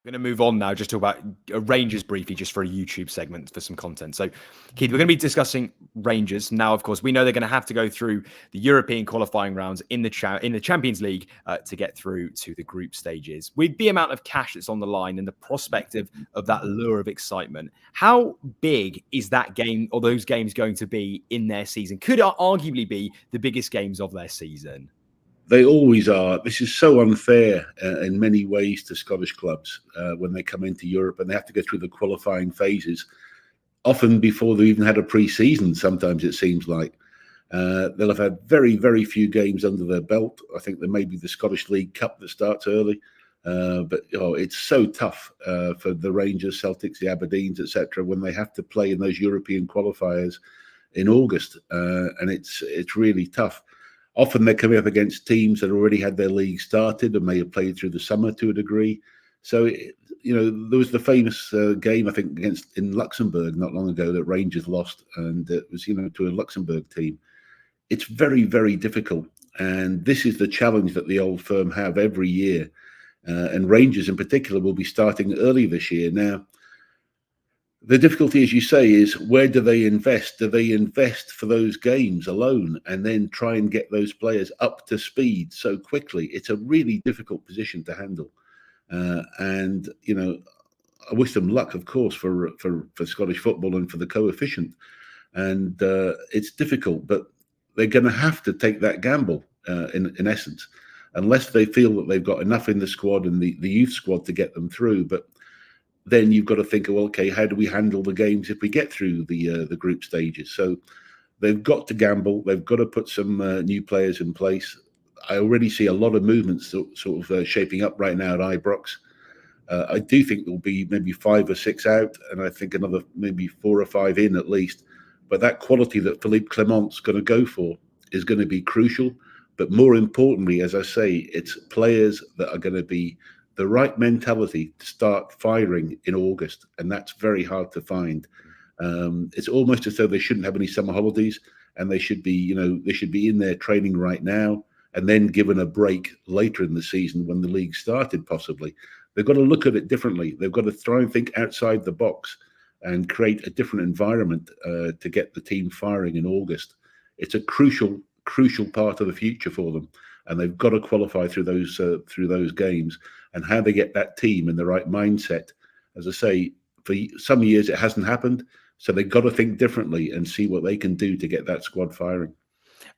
We're going to move on now, just talk about Rangers briefly, just for a YouTube segment for some content. So, Keith, we're going to be discussing Rangers now. Of course, we know they're going to have to go through the European qualifying rounds in the Champions League to get through to the group stages. With the amount of cash that's on the line and the prospect of that lure of excitement, how big is that game or those games going to be in their season? Could it arguably be the biggest games of their season? They always are. This is so unfair in many ways to Scottish clubs when they come into Europe and they have to go through the qualifying phases, often before they've even had a pre-season, sometimes it seems like. They'll have had very, very few games under their belt. I think there may be the Scottish League Cup that starts early. But it's so tough for the Rangers, Celtics, the Aberdeens, etc., when they have to play in those European qualifiers in August. And it's really tough. Often they're coming up against teams that already had their league started and may have played through the summer to a degree. So, there was the famous game, I think, in Luxembourg not long ago that Rangers lost, and it was, to a Luxembourg team. It's very, very difficult. And this is the challenge that the old firm have every year. And Rangers in particular will be starting early this year. Now, the difficulty, as you say, is where do they invest? Do they invest for those games alone and then try and get those players up to speed so quickly? It's a really difficult position to handle. And I wish them luck, of course, for Scottish football and for the coefficient. And it's difficult, but they're going to have to take that gamble in essence, unless they feel that they've got enough in the squad and the youth squad to get them through. But then you've got to think, well, okay, how do we handle the games if we get through the group stages? So they've got to gamble. They've got to put some new players in place. I already see a lot of movements sort of shaping up right now at Ibrox. I do think there'll be maybe 5 or 6 out, and I think another maybe 4 or 5 in at least. But that quality that Philippe Clement's going to go for is going to be crucial. But more importantly, as I say, it's players that are going to be the right mentality to start firing in August, and that's very hard to find. It's almost as though they shouldn't have any summer holidays, and they should be, they should be in their training right now, and then given a break later in the season when the league started, possibly. They've got to look at it differently. They've got to try and think outside the box and create a different environment to get the team firing in August. It's a crucial part of the future for them, and they've got to qualify through those games. And how they get that team in the right mindset, as I say, for some years it hasn't happened, so they've got to think differently and see what they can do to get that squad firing.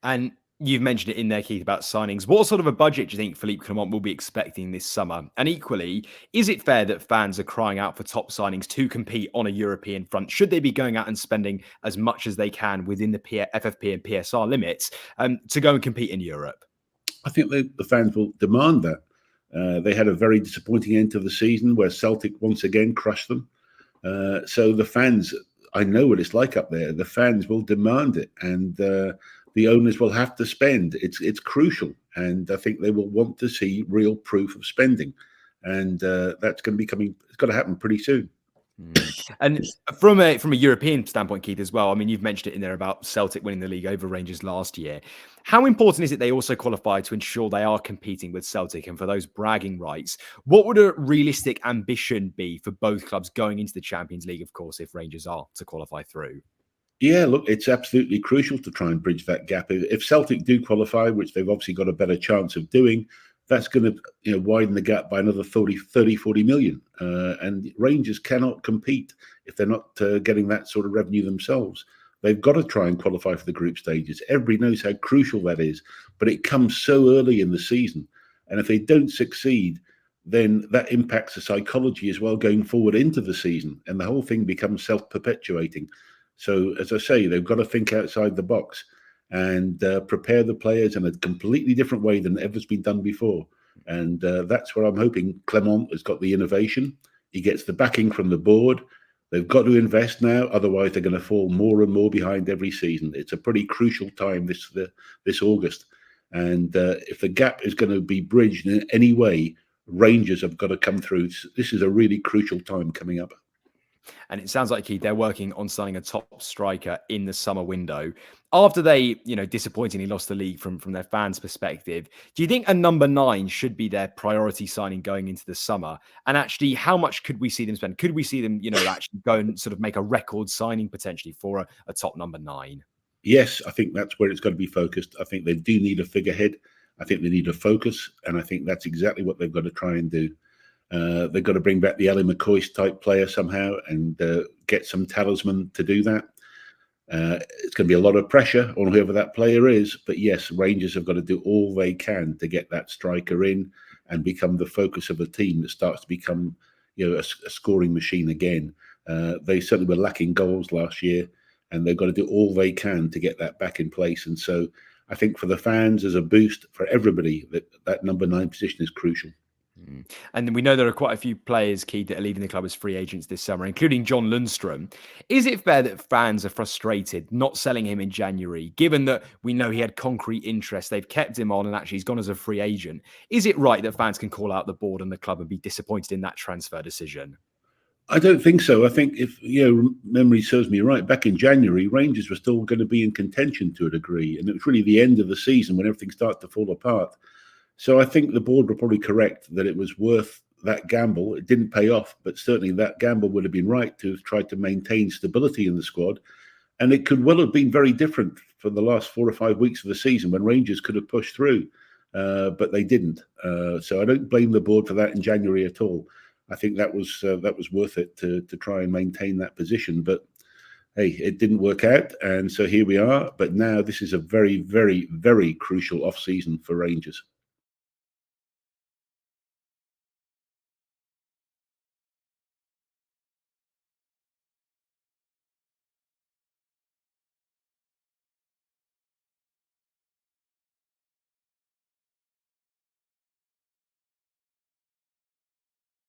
And you've mentioned it in there, Keith, about signings. What sort of a budget do you think Philippe Clement will be expecting this summer? And equally, is it fair that fans are crying out for top signings to compete on a European front? Should they be going out and spending as much as they can within the FFP and PSR limits to go and compete in Europe? I think the fans will demand that. They had a very disappointing end to the season where Celtic once again crushed them. So the fans, I know what it's like up there. The fans will demand it, and the owners will have to spend. It's crucial, and I think they will want to see real proof of spending, and that's going to be coming. It's got to happen pretty soon. And from a European standpoint, Keith, as well, I mean, you've mentioned it in there about Celtic winning the league over Rangers last year. How important is it they also qualify to ensure they are competing with Celtic and for those bragging rights? What would a realistic ambition be for both clubs going into the Champions League, of course, if Rangers are to qualify through? Yeah, look, it's absolutely crucial to try and bridge that gap. If Celtic do qualify, which they've obviously got a better chance of doing, that's going to widen the gap by another 40 million. And Rangers cannot compete if they're not getting that sort of revenue themselves. They've got to try and qualify for the group stages. Everybody knows how crucial that is, but it comes so early in the season. And if they don't succeed, then that impacts the psychology as well going forward into the season. And the whole thing becomes self-perpetuating. So, as I say, they've got to think outside the box and prepare the players in a completely different way than ever's been done before. And that's where I'm hoping Clement has got the innovation. He gets the backing from the board. They've got to invest now, otherwise they're going to fall more and more behind every season. It's a pretty crucial time this August. And if the gap is going to be bridged in any way, Rangers have got to come through. This is a really crucial time coming up. And it sounds like, Keith, they're working on signing a top striker in the summer window. After they, disappointingly lost the league from their fans' perspective, do you think a number 9 should be their priority signing going into the summer? And actually, how much could we see them spend? Could we see them, actually go and sort of make a record signing potentially for a top number 9? Yes, I think that's where it's got to be focused. I think they do need a figurehead. I think they need a focus, and I think that's exactly what they've got to try and do. They've got to bring back the Ellie McCoist type player somehow and get some talisman to do that. It's going to be a lot of pressure on whoever that player is. But yes, Rangers have got to do all they can to get that striker in and become the focus of a team that starts to become, a scoring machine again. They certainly were lacking goals last year, and they've got to do all they can to get that back in place. And so I think for the fans, as a boost for everybody, that number 9 position is crucial. And we know there are quite a few players, Keith, that are leaving the club as free agents this summer, including John Lundstrom. Is it fair that fans are frustrated not selling him in January, given that we know he had concrete interest, they've kept him on, and actually he's gone as a free agent? Is it right that fans can call out the board and the club and be disappointed in that transfer decision? I don't think so. I think if memory serves me right, back in January, Rangers were still going to be in contention to a degree, and it was really the end of the season when everything started to fall apart. So I think the board were probably correct that it was worth that gamble. It didn't pay off, but certainly that gamble would have been right to have tried to maintain stability in the squad. And it could well have been very different for the last 4 or 5 weeks of the season when Rangers could have pushed through, but they didn't. So I don't blame the board for that in January at all. I think that was worth it to try and maintain that position. But hey, it didn't work out, and so here we are. But now this is a very, very, very crucial off-season for Rangers.